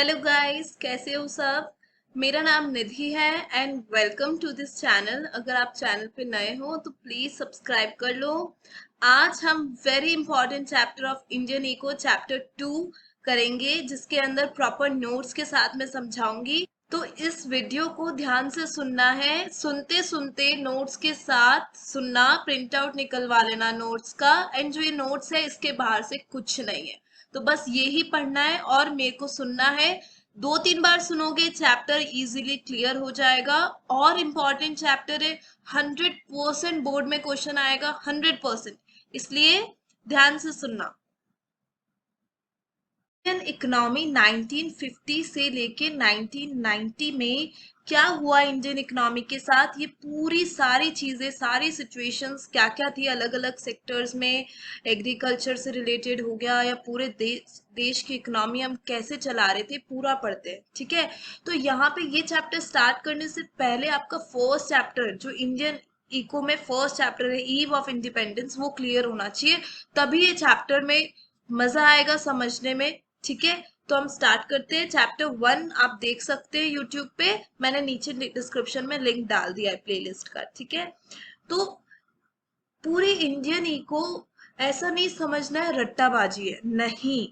Hello guys, कैसे हो सब। मेरा नाम निधि है and welcome to this channel. अगर आप चैनल पे नए हो तो प्लीज सब्सक्राइब कर लो। आज हम very important chapter of Indian eco chapter 2 करेंगे, जिसके अंदर प्रॉपर नोट्स के साथ मैं समझाऊंगी। तो इस वीडियो को ध्यान से सुनना है, सुनते सुनते नोट्स के साथ सुनना, प्रिंट आउट निकलवा लेना नोट्स का। एंड जो ये नोट्स है इसके बाहर से कुछ नहीं है, तो बस ये ही पढ़ना है और मेरे को सुनना है। 2-3 बार सुनोगे चैप्टर इजीली क्लियर हो जाएगा। और इम्पोर्टेंट चैप्टर है, 100% बोर्ड में क्वेश्चन आएगा, 100%, इसलिए ध्यान से सुनना। इंडियन इकोनॉमी 1950 से लेके 1990 में क्या हुआ इंडियन इकोनॉमी के साथ, ये पूरी सारी चीजें, सारी सिचुएशंस क्या क्या थी अलग अलग सेक्टर्स में, एग्रीकल्चर से रिलेटेड हो गया या पूरे देश की इकोनॉमी हम कैसे चला रहे थे, पूरा पढ़ते हैं। ठीक है, तो यहाँ पे ये चैप्टर स्टार्ट करने से पहले आपका फर्स्ट चैप्टर जो इंडियन इको में फर्स्ट चैप्टर है, ईव ऑफ इंडिपेंडेंस, वो क्लियर होना चाहिए, तभी ये चैप्टर में मजा आएगा समझने में। ठीक है, तो हम स्टार्ट करते हैं। चैप्टर 1 आप देख सकते हैं यूट्यूब पे, मैंने नीचे डिस्क्रिप्शन में लिंक डाल दिया है प्लेलिस्ट का। ठीक है, तो पूरी इंडियन इको ऐसा नहीं समझना है रट्टाबाजी है, नहीं,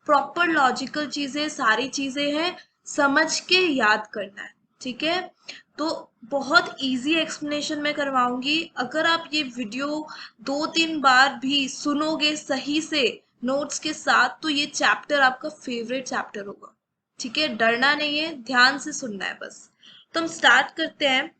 प्रॉपर लॉजिकल चीजें, सारी चीजें हैं, समझ के याद करना है। ठीक है, तो बहुत इजी एक्सप्लेनेशन में करवाऊंगी। अगर आप ये वीडियो 2-3 बार भी सुनोगे सही से नोट्स के साथ, तो ये चैप्टर आपका फेवरेट चैप्टर होगा। ठीक है, डरना नहीं है, ध्यान से सुनना है बस। तो हम स्टार्ट करते हैं।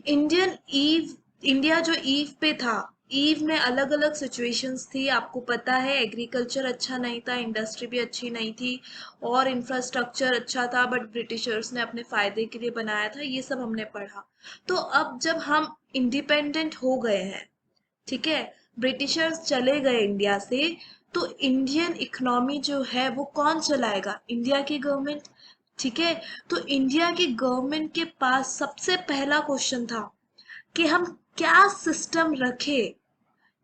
इंडियन ईव, इंडिया जो ईव पे था, ईव में अलग अलग सिचुएशंस थी, आपको पता है। एग्रीकल्चर अच्छा नहीं था, इंडस्ट्री भी अच्छी नहीं थी, और इंफ्रास्ट्रक्चर अच्छा था बट ब्रिटिशर्स ने अपने फायदे के लिए बनाया था, ये सब हमने पढ़ा। तो अब जब हम इंडिपेंडेंट हो गए हैं, ठीक है, ब्रिटिशर्स चले गए इंडिया से, तो इंडियन इकोनॉमी जो है वो कौन चलाएगा? इंडिया की गवर्नमेंट। ठीक है, तो इंडिया की गवर्नमेंट के पास सबसे पहला क्वेश्चन था कि हम क्या सिस्टम रखें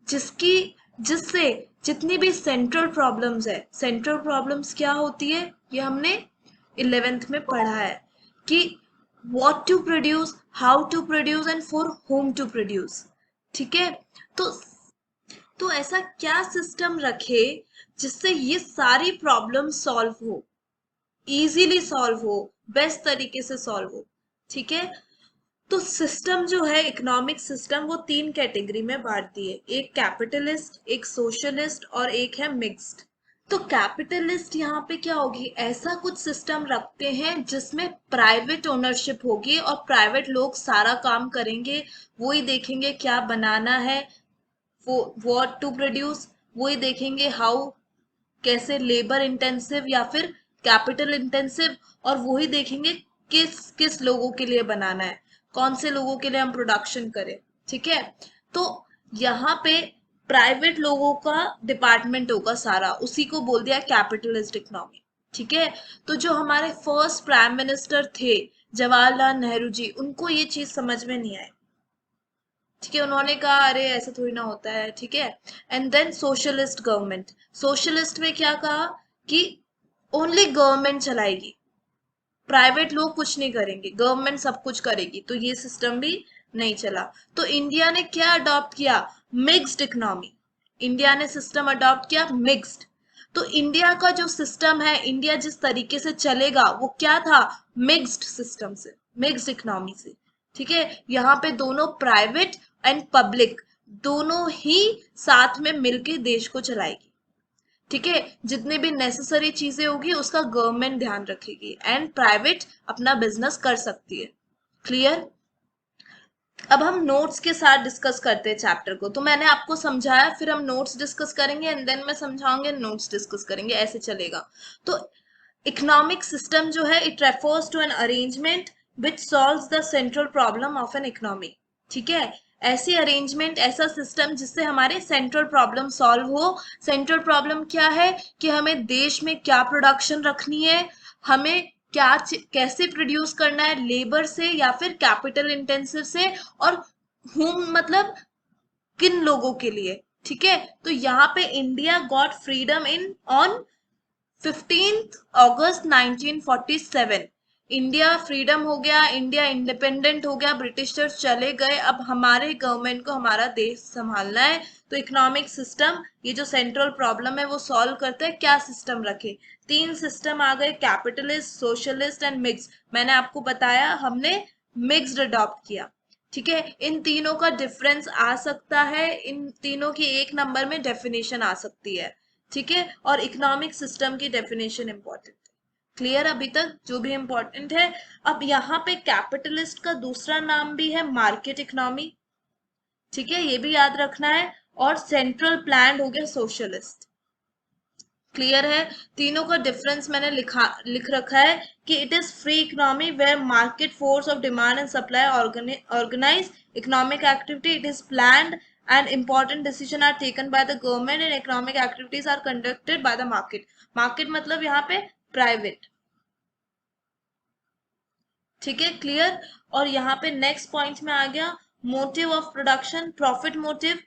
जिसकी जिससे जितनी भी सेंट्रल प्रॉब्लम्स है, सेंट्रल प्रॉब्लम्स क्या होती है, ये हमने 11th में पढ़ा है कि what to produce, how to produce and for whom to produce. ठीक है, तो ऐसा क्या सिस्टम रखे जिससे ये सारी प्रॉब्लम सॉल्व हो, इजीली सॉल्व हो, बेस्ट तरीके से सॉल्व हो। ठीक है, तो सिस्टम जो है, इकोनॉमिक सिस्टम, वो 3 कैटेगरी में बांट दिए, एक कैपिटलिस्ट, एक सोशलिस्ट और एक है मिक्स्ड। तो कैपिटलिस्ट यहाँ पे क्या होगी, ऐसा कुछ सिस्टम रखते हैं जिसमें प्राइवेट ओनरशिप होगी और प्राइवेट लोग सारा काम करेंगे, वही देखेंगे क्या बनाना है, वो व्हाट टू प्रोड्यूस वही देखेंगे, हाउ, कैसे लेबर इंटेंसिव या फिर कैपिटल इंटेंसिव, और वही देखेंगे किस किस लोगों के लिए बनाना है, कौन से लोगों के लिए हम प्रोडक्शन करें। ठीक है, तो यहाँ पे प्राइवेट लोगों का डिपार्टमेंट होगा सारा, उसी को बोल दिया कैपिटलिस्ट इकोनॉमी। ठीक है, तो जो हमारे फर्स्ट प्राइम मिनिस्टर थे जवाहरलाल नेहरू जी, उनको ये चीज समझ में नहीं आई। ठीक है, उन्होंने कहा अरे ऐसा थोड़ी ना होता है। ठीक है, and then socialist government, socialist में क्या कहा कि ओनली गवर्नमेंट चलाएगी, प्राइवेट लोग कुछ नहीं करेंगे, गवर्नमेंट सब कुछ करेगी, तो ये सिस्टम भी नहीं चला। तो इंडिया ने क्या अडॉप्ट किया? Mixed economy. इंडिया ने सिस्टम अडॉप्ट किया मिक्स्ड। तो इंडिया का जो सिस्टम है, इंडिया जिस तरीके से चलेगा वो क्या था? मिक्स्ड सिस्टम से, मिक्स्ड इकोनॉमी से। ठीक है, यहाँ पे दोनों प्राइवेट एंड पब्लिक दोनों ही साथ में मिलके देश को चलाएगी। ठीक है, जितने भी नेसेसरी चीजें होगी उसका गवर्नमेंट ध्यान रखेगी एंड प्राइवेट अपना बिजनेस कर सकती है। क्लियर? अब हम नोट्स के साथ डिस्कस करते हैं चैप्टर को। तो मैंने आपको समझाया, फिर हम नोट्स डिस्कस करेंगे एंड देन मैं समझाऊंगे, नोट्स डिस्कस करेंगे, ऐसे चलेगा। तो इकोनॉमिक सिस्टम जो है, it refers to an arrangement which solves the central problem of an economy. ठीक है, ऐसी अरेंजमेंट, ऐसा सिस्टम जिससे हमारे सेंट्रल प्रॉब्लम सॉल्व हो। सेंट्रल प्रॉब्लम क्या है कि हमें देश में क्या प्रोडक्शन रखनी है, हमें क्या कैसे प्रोड्यूस करना है, लेबर से या फिर कैपिटल इंटेंसिव से, और हुम मतलब किन लोगों के लिए। ठीक है, तो यहाँ पे India got freedom in on 15 August 1947 India freedom हो गया, इंडिया इंडिपेंडेंट हो गया, ब्रिटिशर्स चले गए, अब हमारे गवर्नमेंट को हमारा देश संभालना है। तो इकोनॉमिक सिस्टम, ये जो सेंट्रल प्रॉब्लम है वो सॉल्व करते हैं, क्या सिस्टम रखे? 3 सिस्टम आ गए, कैपिटलिस्ट, सोशलिस्ट एंड मिक्स। मैंने आपको बताया हमने मिक्स्ड अडॉप्ट किया। ठीक है, इन तीनों का डिफरेंस आ सकता है, इन तीनों की एक नंबर में डेफिनेशन आ सकती है। ठीक है, और इकोनॉमिक सिस्टम की डेफिनेशन इंपॉर्टेंट है। क्लियर अभी तक जो भी इंपॉर्टेंट है? अब यहाँ पे कैपिटलिस्ट का दूसरा नाम भी है मार्केट इकोनॉमी। ठीक है, ये भी याद रखना है। और सेंट्रल प्लान हो गया सोशलिस्ट। क्लियर है? तीनों का डिफरेंस मैंने लिख रखा है कि it is free economy where market force of demand and supply organise economic activity, it is planned and important decision are taken by the government and economic activities are conducted by the market. market मतलब यहाँ पे private. ठीक है, clear? और यहाँ पे next point में आ गया motive of production, profit motive.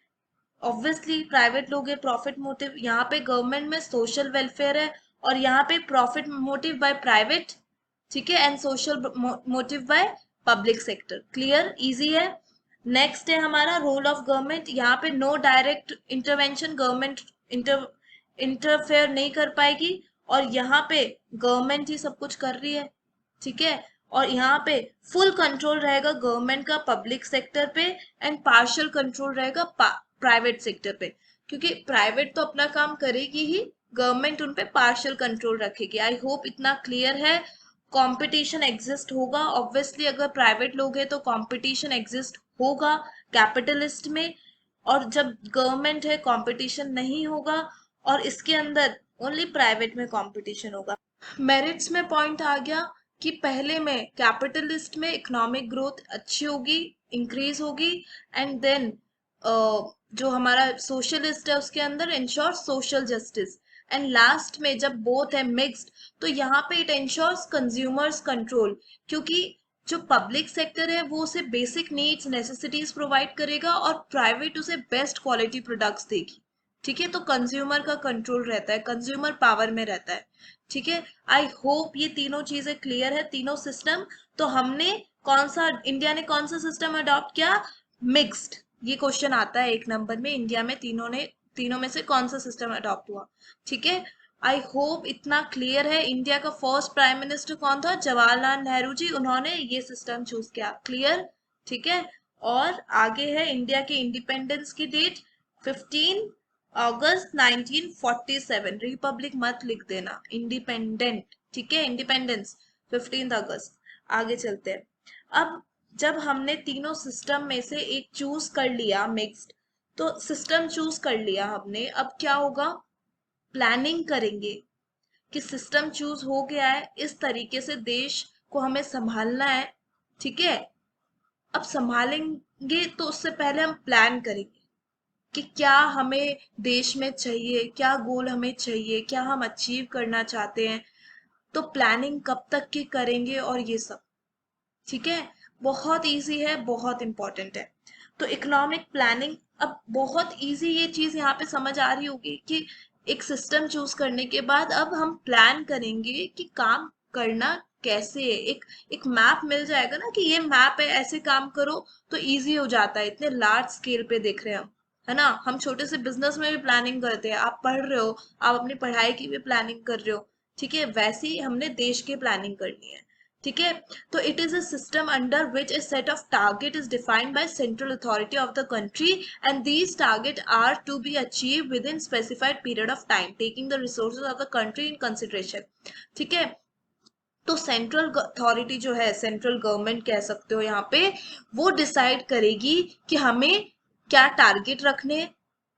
Obviously private लोग है, प्रॉफिट मोटिव। यहाँ पे गवर्नमेंट में सोशल वेलफेयर है और यहाँ पे प्रॉफिट मोटिव बाय प्राइवेट। ठीक है, and social motive by public sector. Clear? Easy है। नेक्स्ट है हमारा रोल ऑफ गवर्नमेंट। यहाँ पे no direct intervention, government interfere नहीं कर पाएगी और यहाँ पे गवर्नमेंट ही सब कुछ कर रही है। ठीक है, और यहाँ पे फुल कंट्रोल रहेगा गवर्नमेंट का पब्लिक सेक्टर पे एंड पार्शियल कंट्रोल रहेगा प्राइवेट सेक्टर पे, क्योंकि प्राइवेट तो अपना काम करेगी ही, गवर्नमेंट उन पे पार्शियल कंट्रोल रखेगी। आई होप इतना क्लियर है। कंपटीशन एग्जिस्ट होगा ऑब्वियसली, अगर प्राइवेट लोग हैं तो कंपटीशन एग्जिस्ट होगा कैपिटलिस्ट में, और जब गवर्नमेंट है कंपटीशन नहीं होगा, और इसके अंदर ओनली प्राइवेट में कंपटीशन होगा। मेरिट्स में पॉइंट आ गया कि पहले में कैपिटलिस्ट में इकोनॉमिक ग्रोथ अच्छी होगी, इंक्रीज होगी, एंड देन जो हमारा सोशलिस्ट है उसके अंदर ensure social justice, and last में जब बोथ है मिक्स्ड तो यहाँ पे इट इंश्योर्स कंज्यूमर्स कंट्रोल, क्योंकि जो पब्लिक सेक्टर है वो उसे बेसिक नीड्स नेसेसिटीज प्रोवाइड करेगा और प्राइवेट उसे बेस्ट क्वालिटी प्रोडक्ट्स देगी। ठीक है, तो कंज्यूमर का कंट्रोल रहता है, कंज्यूमर पावर में रहता है। ठीक है, आई होप ये तीनों चीजें क्लियर है, तीनों सिस्टम। तो हमने कौन सा, इंडिया ने कौन सा सिस्टम अडॉप्ट किया? मिक्स्ड। ये क्वेश्चन आता है 1 नंबर में, इंडिया में तीनों में से कौन सा सिस्टम अडॉप्ट हुआ? ठीक है, आई होप इतना क्लियर है। इंडिया का फर्स्ट प्राइम मिनिस्टर कौन था? जवाहरलाल नेहरू जी, उन्होंने ये सिस्टम चूज किया। क्लियर? ठीक है, और आगे है इंडिया के इंडिपेंडेंस की डेट 15 अगस्त 1947। रिपब्लिक मत लिख देना, इंडिपेंडेंट। ठीक है, इंडिपेंडेंस 15 अगस्त। आगे चलते हैं। अब जब हमने तीनों सिस्टम में से एक चूज कर लिया मिक्स्ड, तो सिस्टम चूज कर लिया हमने, अब क्या होगा? प्लानिंग करेंगे कि सिस्टम चूज हो गया है, इस तरीके से देश को हमें संभालना है। ठीक है, अब संभालेंगे तो उससे पहले हम प्लान करेंगे कि क्या हमें देश में चाहिए, क्या गोल हमें चाहिए, क्या हम अचीव करना चाहते हैं, तो प्लानिंग कब तक की करेंगे और ये सब। ठीक है, बहुत इजी है, बहुत इंपॉर्टेंट है। तो इकोनॉमिक प्लानिंग, अब बहुत इजी ये चीज यहाँ पे समझ आ रही होगी कि एक सिस्टम चूज करने के बाद अब हम प्लान करेंगे कि काम करना कैसे है। एक मैप मिल जाएगा ना कि ये मैप है, ऐसे काम करो, तो इजी हो जाता है। इतने लार्ज स्केल पे देख रहे हैं हम, है ना? हम छोटे से बिजनेस में भी प्लानिंग करते हैं, आप पढ़ रहे हो, आप अपनी पढ़ाई की भी प्लानिंग कर रहे हो। ठीक है, वैसे ही हमने देश की प्लानिंग करनी है। ठीक है, तो it is a system under which a set of target is defined by central authority of the country and these targets are to be achieved within specified period of time taking the resources of the country in consideration. ठीक है, तो central authority जो है, central government कह सकते हो यहाँ पे, वो डिसाइड करेगी कि हमें क्या टारगेट रखने।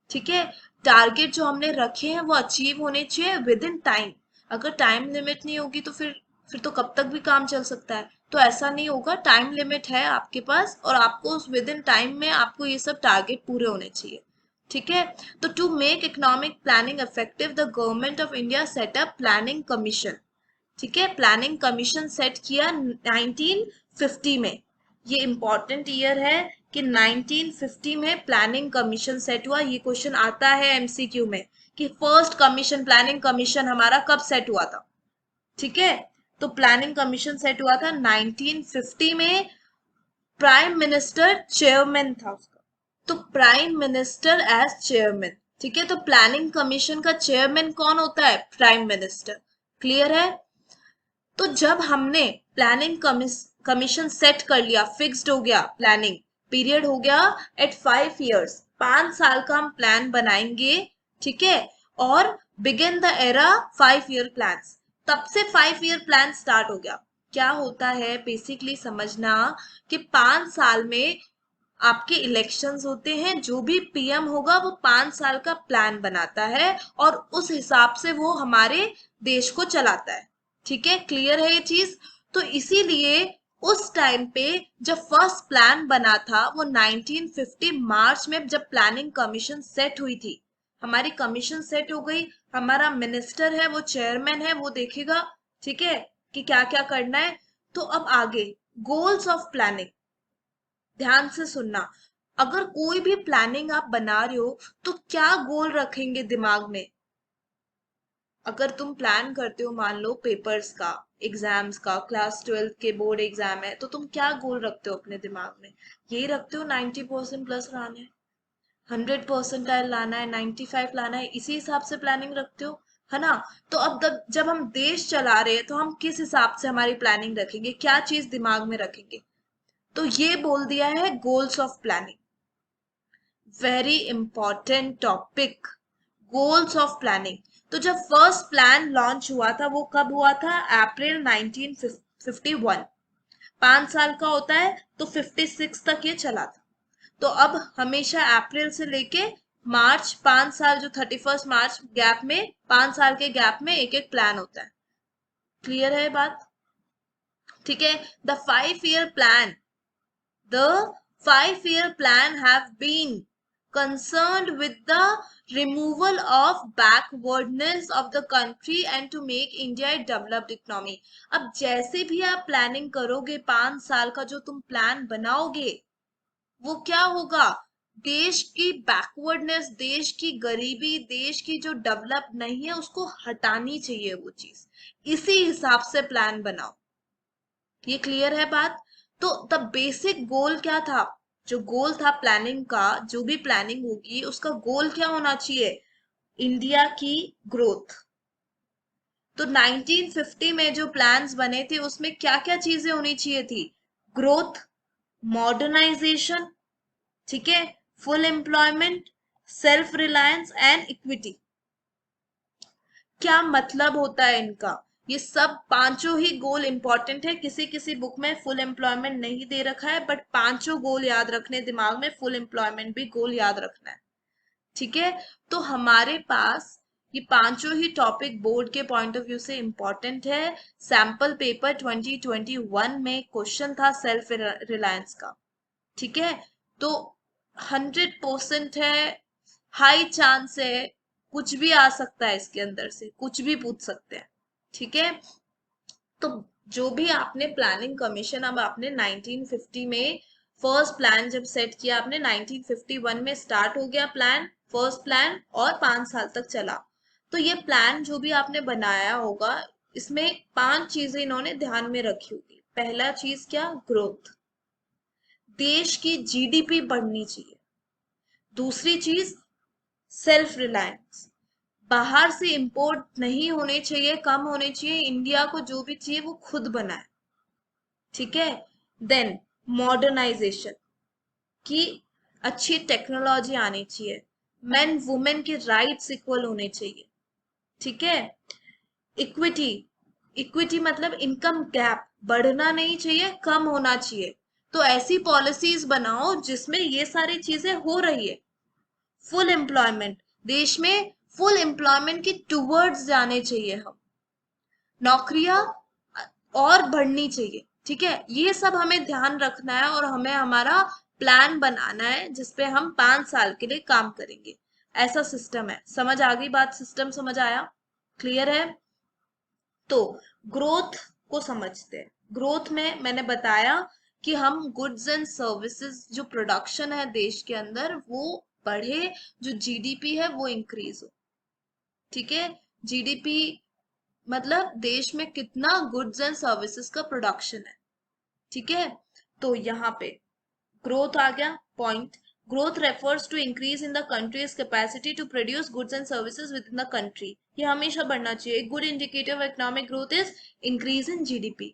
ठीक है, टारगेट जो हमने रखे हैं वो अचीव होने चाहिए विद इन टाइम। अगर टाइम लिमिट नहीं होगी तो फिर तो कब तक भी काम चल सकता है, तो ऐसा नहीं होगा। टाइम लिमिट है आपके पास और आपको उस विद इन टाइम में आपको ये सब टारगेट पूरे होने चाहिए। ठीक है, तो to make economic planning effective the government of India set up planning commission. ठीक है, प्लानिंग कमीशन सेट किया 1950 में। ये इंपॉर्टेंट ईयर है, कि 1950 में प्लानिंग कमीशन सेट हुआ। ये क्वेश्चन आता है एमसीक्यू में कि फर्स्ट कमीशन, प्लानिंग कमीशन हमारा कब सेट हुआ था। ठीक है, तो प्लानिंग कमीशन सेट हुआ था 1950 में। प्राइम मिनिस्टर चेयरमैन था उसका, तो प्राइम मिनिस्टर एज चेयरमैन। ठीक है, तो प्लानिंग कमीशन का चेयरमैन कौन होता है? Prime minister. क्लियर है? तो जब हमने प्लानिंग कमीशन सेट कर लिया, फिक्स्ड हो गया, प्लानिंग पीरियड हो गया एट 5 years, 5 साल का हम प्लान बनाएंगे। ठीक है, और begin the era 5 year plans, तब से 5 year प्लान स्टार्ट हो गया। क्या होता है बेसिकली समझना कि 5 साल में आपके इलेक्शंस होते हैं, जो भी पीएम होगा वो 5 साल का प्लान बनाता है और उस हिसाब से वो हमारे देश को चलाता है। ठीक है, क्लियर है ये चीज? तो इसीलिए उस टाइम पे जब फर्स्ट प्लान बना था वो 1950 मार्च में, जब प्लानिंग कमीशन सेट हुई थी। हमारी कमीशन सेट हो गई, हमारा मिनिस्टर है वो चेयरमैन है, वो देखेगा ठीक है कि क्या क्या करना है। तो अब आगे गोल्स ऑफ प्लानिंग, ध्यान से सुनना। अगर कोई भी प्लानिंग आप बना रहे हो तो क्या गोल रखेंगे दिमाग में? अगर तुम प्लान करते हो, मान लो पेपर्स का, एग्जाम्स का, क्लास 12 के बोर्ड एग्जाम है, तो तुम क्या गोल रखते हो अपने दिमाग में? यही रखते हो 90% प्लस लाना है, 100% लाना है, 95 लाना है, इसी हिसाब से प्लानिंग रखते हो, है ना? तो अब जब हम देश चला रहे हैं तो हम किस हिसाब से हमारी प्लानिंग रखेंगे, क्या चीज दिमाग में रखेंगे? तो ये बोल दिया है goals of planning. Very important topic, goals of planning. तो जब फर्स्ट प्लान लॉन्च हुआ था वो कब हुआ था? अप्रैल 1951। 5 साल का होता है तो 56 तक ये चला था। तो अब हमेशा अप्रैल से लेके मार्च, 5 साल, जो 31 मार्च गैप में, 5 साल के गैप में एक एक प्लान होता है। क्लियर है बात? ठीक है, the 5 year plan, the 5 year plan have been concerned with the removal of backwardness of the country and to make India a developed economy। अब जैसे भी आप प्लानिंग करोगे, 5 साल का जो तुम प्लान बनाओगे वो क्या होगा? देश की बैकवर्डनेस, देश की गरीबी, देश की जो डेवलप नहीं है उसको हटानी चाहिए वो चीज। इसी हिसाब से प्लान बनाओ। ये क्लियर है बात? तो द बेसिक गोल क्या था? जो गोल था प्लानिंग का, जो भी प्लानिंग होगी उसका गोल क्या होना चाहिए? इंडिया की ग्रोथ। तो 1950 में जो प्लान्स बने थे उसमें क्या क्या चीजें होनी चाहिए थी? ग्रोथ, मॉडर्नाइजेशन, ठीक है, full employment, self reliance and equity. क्या मतलब होता है इनका? ये सब पांचों ही गोल इंपॉर्टेंट है। किसी किसी बुक में फुल एम्प्लॉयमेंट नहीं दे रखा है, बट पांचों गोल याद रखने दिमाग में, फुल एम्प्लॉयमेंट भी गोल याद रखना है। ठीक है, तो हमारे पास ये पांचों ही टॉपिक बोर्ड के पॉइंट ऑफ व्यू से इंपॉर्टेंट है। सैंपल पेपर 2021 में क्वेश्चन था सेल्फ रिलायंस का। ठीक है, तो 100% है, हाई चांस है, कुछ भी आ सकता है इसके अंदर से, कुछ भी पूछ सकते हैं। ठीक है, तो जो भी आपने प्लानिंग कमीशन, अब आपने 1950 में फर्स्ट प्लान जब सेट किया, आपने 1951 में स्टार्ट हो गया प्लान, फर्स्ट प्लान, और 5 साल तक चला। तो ये प्लान जो भी आपने बनाया होगा, इसमें 5 चीजें इन्होंने ध्यान में रखी होगी। पहला चीज क्या? ग्रोथ, देश की जीडीपी बढ़नी चाहिए। दूसरी चीज सेल्फ रिलायंस, बाहर से इंपोर्ट नहीं होने चाहिए, कम होने चाहिए, इंडिया को जो भी चाहिए वो खुद बनाए। ठीक है, देन मॉडर्नाइजेशन, की अच्छी टेक्नोलॉजी आनी चाहिए, मेन वुमेन के राइट्स इक्वल होने चाहिए। ठीक है, इक्विटी, इक्विटी मतलब इनकम गैप बढ़ना नहीं चाहिए, कम होना चाहिए। तो ऐसी पॉलिसीज बनाओ जिसमें ये सारी चीजें हो रही है। फुल एम्प्लॉयमेंट, देश में फुल एम्प्लॉयमेंट की टूवर्ड्स जाने चाहिए हम, नौकरियां और बढ़नी चाहिए। ठीक है, ये सब हमें ध्यान रखना है और हमें हमारा प्लान बनाना है जिसपे हम 5 साल के लिए काम करेंगे। ऐसा सिस्टम है। समझ आ गई बात? सिस्टम समझ आया? क्लियर है? तो ग्रोथ को समझते हैं। ग्रोथ में मैंने बताया कि हम गुड्स एंड सर्विसेज जो प्रोडक्शन है देश के अंदर वो बढ़े, जो जीडीपी है वो इंक्रीज हो। ठीक है, जीडीपी मतलब देश में कितना गुड्स एंड सर्विसेज का प्रोडक्शन है। ठीक है, तो यहाँ पे ग्रोथ आ गया point. Growth refers to increase in the country's capacity to produce goods and services within the country. ये हमेशा बढ़ना चाहिए। Good indicator of economic growth is increase in GDP.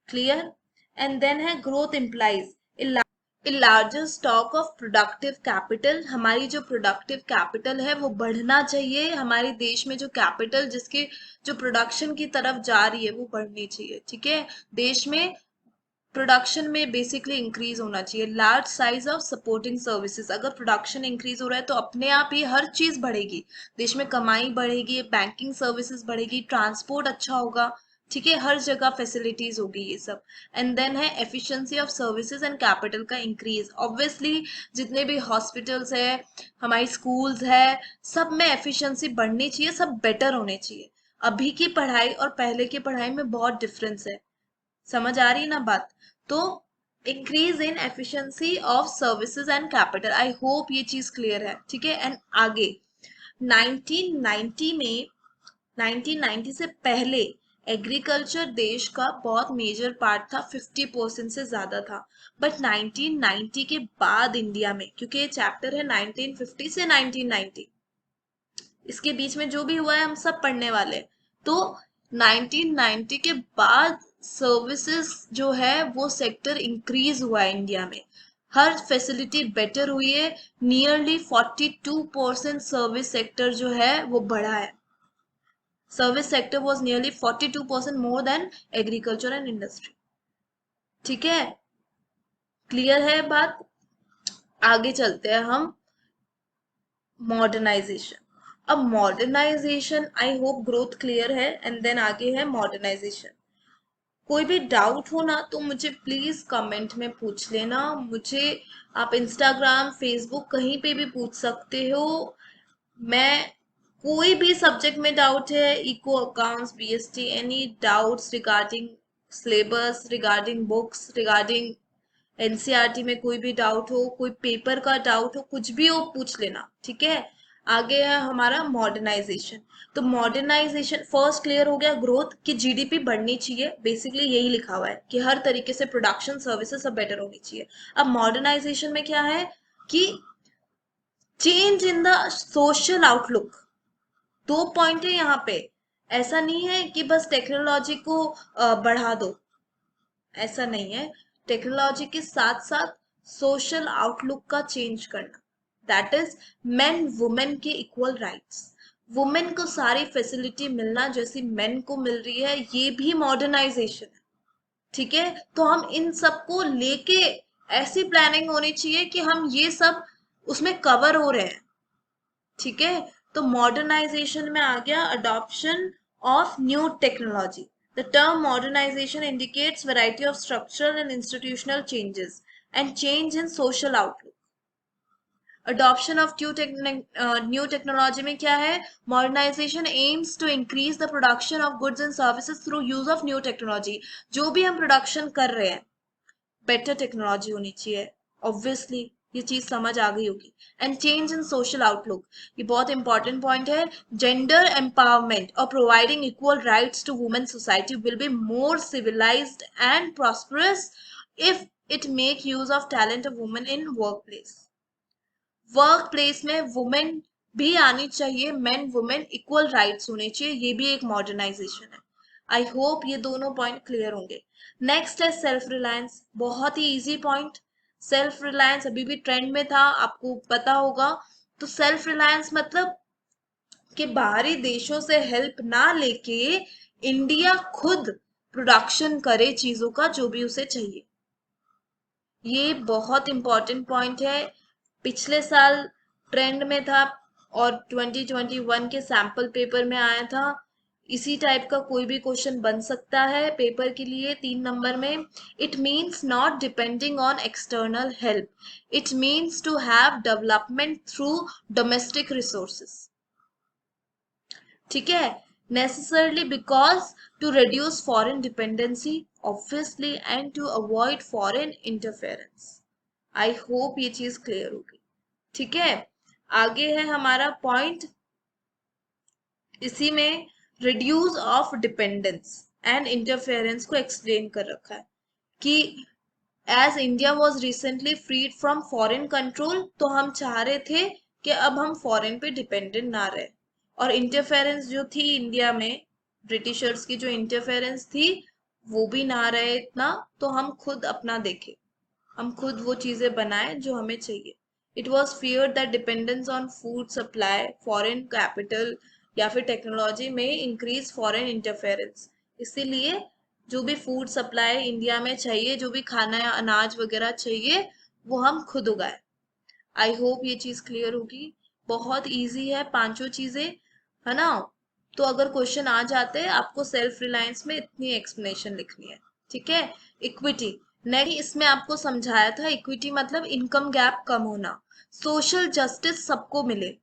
Clear. And then है growth implies a larger stock of productive capital. हमारी जो productive capital है वो बढ़ना चाहिए। हमारे देश में जो कैपिटल जिसके जो प्रोडक्शन की तरफ जा रही है वो बढ़नी चाहिए। ठीक है, देश में प्रोडक्शन में बेसिकली इंक्रीज होना चाहिए। Large size of supporting services. अगर प्रोडक्शन इंक्रीज हो रहा है तो अपने आप ही हर चीज बढ़ेगी, देश में कमाई बढ़ेगी, बैंकिंग सर्विसेज बढ़ेगी, ट्रांसपोर्ट अच्छा होगा। ठीक है, हर जगह फैसिलिटीज होगी ये सब। एंड देन है efficiency of services and capital का इंक्रीज। ऑब्वियसली जितने भी हॉस्पिटल्स है, हमारी स्कूल्स है, सब में एफिशिएंसी बढ़नी चाहिए, सब बेटर होने चाहिए। अभी की पढ़ाई और पहले की पढ़ाई में बहुत डिफरेंस है। समझ आ रही ना बात? तो increase in efficiency of services and capital. I hope ये चीज क्लियर है। ठीक है, एंड आगे 1990 में, 1990 से पहले एग्रीकल्चर देश का बहुत मेजर पार्ट था, 50% से ज्यादा था। बट 1990 के बाद इंडिया में, क्योंकि ये चैप्टर है 1950 से 1990, इसके बीच में जो भी हुआ है हम सब पढ़ने वाले हैं। तो 1990 के बाद सर्विसेज जो है वो सेक्टर इंक्रीज हुआ है इंडिया में। हर फैसिलिटी बेटर हुई है। नियरली 42% सर्विस सेक्टर जो है वो बढ़ा है। Service sector was nearly 42% more than agriculture and industry. ठीक है, क्लियर है बात? आगे चलते हैं हम। मॉडर्नाइजेशन। अब modernisation, I hope growth clear है। एंड देन आगे है मॉडर्नाइजेशन। कोई भी डाउट हो ना तो मुझे प्लीज कमेंट में पूछ लेना। मुझे आप इंस्टाग्राम, फेसबुक कहीं पे भी पूछ सकते हो। मैं कोई भी सब्जेक्ट में डाउट है, eco, accounts, BST, any doubts regarding syllabus, regarding books, regarding NCERT में कोई भी डाउट हो, कोई पेपर का डाउट हो, कुछ भी हो पूछ लेना। ठीक है, आगे है हमारा मॉडर्नाइजेशन। तो मॉडर्नाइजेशन फर्स्ट क्लियर हो गया, ग्रोथ की जीडीपी बढ़नी चाहिए, बेसिकली यही लिखा हुआ है कि हर तरीके से प्रोडक्शन सर्विसेज सब बेटर होनी चाहिए। अब मॉडर्नाइजेशन में क्या है कि change in the social outlook. दो पॉइंट है यहाँ पे। ऐसा नहीं है कि बस टेक्नोलॉजी को बढ़ा दो, ऐसा नहीं है। टेक्नोलॉजी के साथ साथ सोशल आउटलुक का चेंज करना, दैट इज मेन वुमेन के इक्वल राइट्स। वुमेन को सारी फैसिलिटी मिलना जैसी मेन को मिल रही है, ये भी मॉडर्नाइजेशन है। ठीक है, तो हम इन सबको लेके ऐसी प्लानिंग होनी चाहिए कि हम ये सब उसमें कवर हो रहे हैं। ठीक है, तो मॉडर्नाइजेशन में आ गया adoption of new technology. The term modernisation indicates variety of structural and institutional changes and change in social outlook. Adoption of new technology में क्या है? Modernisation aims to increase the production of goods and services through use of new technology. जो भी हम production कर रहे हैं, better technology होनी चाहिए। ऑब्वियसली ये चीज समझ आ गई होगी। And change in social outlook, ये बहुत इंपॉर्टेंट पॉइंट है। जेंडर एम्पावरमेंट और providing equal rights to women society will be more civilized and prosperous if it make use of talent of women in work place. Work place में women भी आनी चाहिए, main women equal rights होने चाहिए, ये भी एक मॉडर्नाइजेशन है। आई होप ये दोनों पॉइंट क्लियर होंगे। नेक्स्ट है सेल्फ रिलायंस, बहुत ही इजी पॉइंट। सेल्फ रिलायंस अभी भी ट्रेंड में था, आपको पता होगा। तो सेल्फ रिलायंस मतलब कि बाहरी देशों से हेल्प ना लेके इंडिया खुद प्रोडक्शन करे चीजों का जो भी उसे चाहिए। ये बहुत इंपॉर्टेंट पॉइंट है। पिछले साल ट्रेंड में था और 2021 के सैंपल पेपर में आया था। इसी टाइप का कोई भी क्वेश्चन बन सकता है पेपर के लिए 3 नंबर में। It means not depending on external help, it means to have development through domestic resources. ठीक है, necessarily because to reduce foreign dependency obviously and to avoid foreign interference. I hope ये चीज clear होगी। ठीक है, आगे है हमारा पॉइंट, इसी में reduce of dependence and interference को एक्सप्लेन कर रखा है कि as India was recently freed from foreign control, तो हम चाह रहे थे कि अब हम फॉरेन पे डिपेंडेंट ना रहे, और इंटरफेरेंस जो थी इंडिया में, ब्रिटिशर्स की जो इंटरफेरेंस थी वो भी ना रहे इतना, तो हम खुद अपना देखें, हम खुद वो चीजें बनाएं जो हमें चाहिए। It was fear that dependence on food supply, foreign capital या फिर टेक्नोलॉजी में इंक्रीज फॉरेन इंटरफेरेंस, इसीलिए जो भी फूड सप्लाई इंडिया में चाहिए, जो भी खाना या अनाज वगैरह चाहिए, वो हम खुद उगाए। आई होप ये चीज क्लियर होगी। बहुत इजी है पांचों चीजें, है ना। तो अगर क्वेश्चन आ जाते हैं, आपको सेल्फ रिलायंस में इतनी एक्सप्लेनेशन लिखनी है। ठीक है, इक्विटी नेक्स्ट इसमें आपको समझाया था, इक्विटी मतलब इनकम गैप कम होना, सोशल जस्टिस सबको मिले,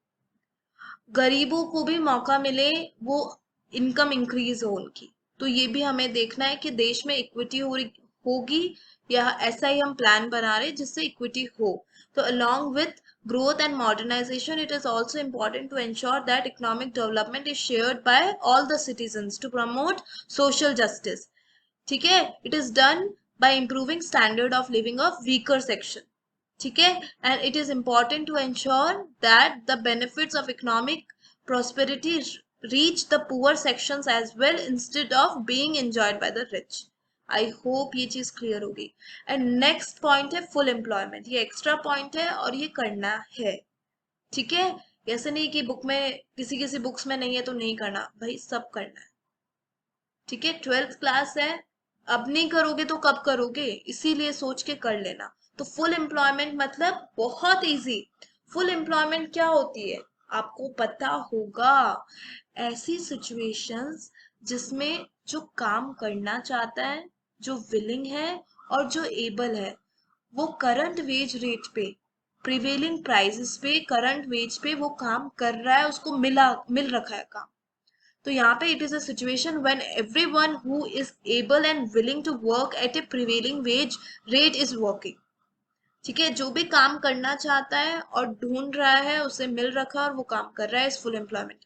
गरीबों को भी मौका मिले, वो इनकम इंक्रीज हो उनकी। तो ये भी हमें देखना है कि देश में इक्विटी होगी, या ऐसा ही हम प्लान बना रहे जिससे इक्विटी हो। तो along with growth and modernization, it is also important to ensure that economic development is shared by all the citizens to promote social justice. ठीक है, it is done by improving standard of living of weaker section. ठीक है, and it is important to ensure that the benefits of economic prosperity reach the poor sections as well instead of being enjoyed by the rich. I hope ये चीज clear होगी। And next point है full employment, ये extra point है और ये करना है। ठीक है, ऐसे नहीं कि बुक में किसी किसी बुक्स में नहीं है तो नहीं करना, भाई सब करना है। ठीक है, 12th क्लास है, अब नहीं करोगे तो कब करोगे, इसीलिए सोच के कर लेना। तो फुल एम्प्लॉयमेंट मतलब बहुत इजी। फुल एम्प्लॉयमेंट क्या होती है आपको पता होगा, ऐसी सिचुएशंस जिसमें जो काम करना चाहता है, जो विलिंग है और जो एबल है, वो करंट वेज रेट पे, प्रिवेलिंग प्राइसेस पे, करंट वेज पे वो काम कर रहा है, उसको मिल रखा है काम। तो यहाँ पे it is a situation when everyone who is able and willing to work at a prevailing wage rate is working. ठीक है, जो भी काम करना चाहता है और ढूंढ रहा है, उसे मिल रखा है और वो काम कर रहा है, इस फुल एम्प्लॉयमेंट।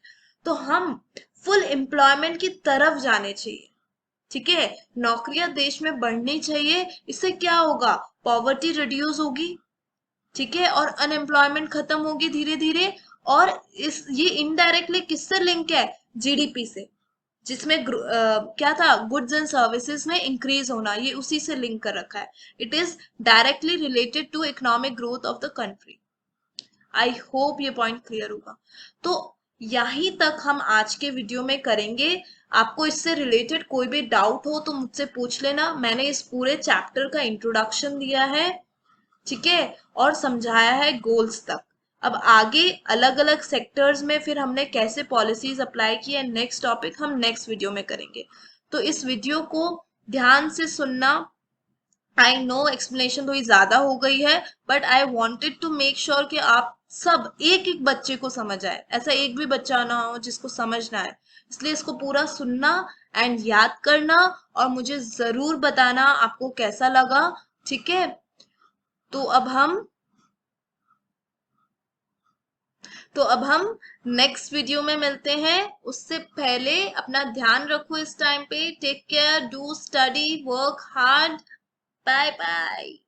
तो हम फुल एम्प्लॉयमेंट की तरफ जाने चाहिए। ठीक है, नौकरियां देश में बढ़नी चाहिए, इससे क्या होगा, पॉवर्टी रिड्यूस होगी। ठीक है, और अनएम्प्लॉयमेंट खत्म होगी धीरे धीरे। और इस ये इनडायरेक्टली किससे लिंक है, जीडीपी से, जिसमें क्या था, गुड्स एंड सर्विसेज में इंक्रीज होना, ये उसी से लिंक कर रखा है। It is directly related to economic growth of the country. I hope ये पॉइंट क्लियर होगा। तो यहीं तक हम आज के वीडियो में करेंगे। आपको इससे रिलेटेड कोई भी डाउट हो तो मुझसे पूछ लेना। मैंने इस पूरे चैप्टर का इंट्रोडक्शन दिया है, ठीक है, और समझाया है गोल्स तक। अब आगे अलग अलग सेक्टर्स में फिर हमने कैसे पॉलिसीज अप्लाई की है, नेक्स्ट टॉपिक हम नेक्स्ट वीडियो में करेंगे। तो इस वीडियो को ध्यान से सुनना। आई नो एक्सप्लेनेशन थोड़ी ज्यादा हो गई है, but I wanted to make sure कि आप सब एक एक बच्चे को समझ आए, ऐसा एक भी बच्चा ना हो जिसको समझ ना आए। इसलिए इसको पूरा सुनना एंड याद करना, और मुझे जरूर बताना आपको कैसा लगा। ठीक है, तो अब हम नेक्स्ट वीडियो में मिलते हैं। उससे पहले अपना ध्यान रखो, इस टाइम पे take care, do study, work hard, bye bye.